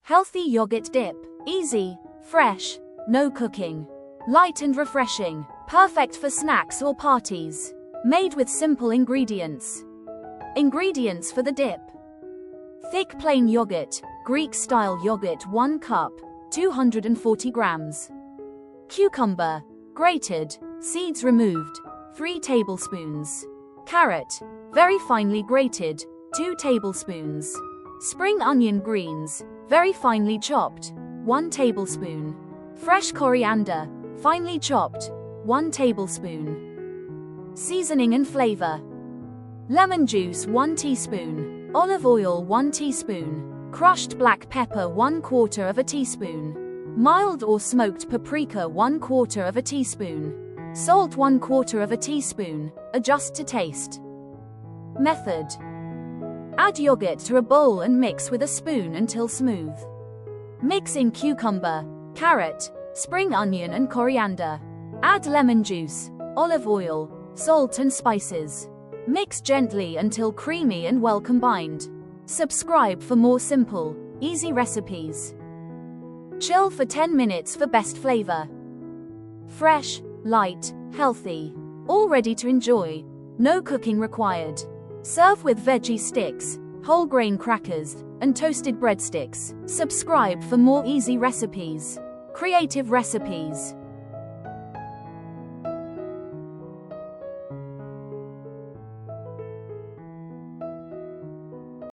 Healthy yogurt dip. Easy, fresh, no cooking. Light and refreshing. Perfect for snacks or parties. Made with simple ingredients. Ingredients for the dip. Thick plain yogurt, Greek-style yogurt 1 cup, 240 grams. Cucumber, grated, seeds removed, 3 tablespoons. Carrot, very finely grated, 2 tablespoons. Spring onion greens, very finely chopped, 1 tablespoon. Fresh coriander, finely chopped, 1 tablespoon. Seasoning and flavor. Lemon juice 1 teaspoon. Olive oil 1 teaspoon. Crushed black pepper 1/4 of a teaspoon. Mild or smoked paprika 1/4 of a teaspoon. Salt 1/4 of a teaspoon, adjust to taste. Method. Add yogurt to a bowl and mix with a spoon until smooth. Mix in cucumber, carrot, spring onion and coriander. Add lemon juice, olive oil, salt and spices. Mix gently until creamy and well combined. Subscribe for more simple, easy recipes. Chill for 10 minutes for best flavor. Fresh, light, healthy. All ready to enjoy. No cooking required. Serve with veggie sticks, whole grain crackers, and toasted breadsticks. Subscribe for more easy recipes. Creative recipes.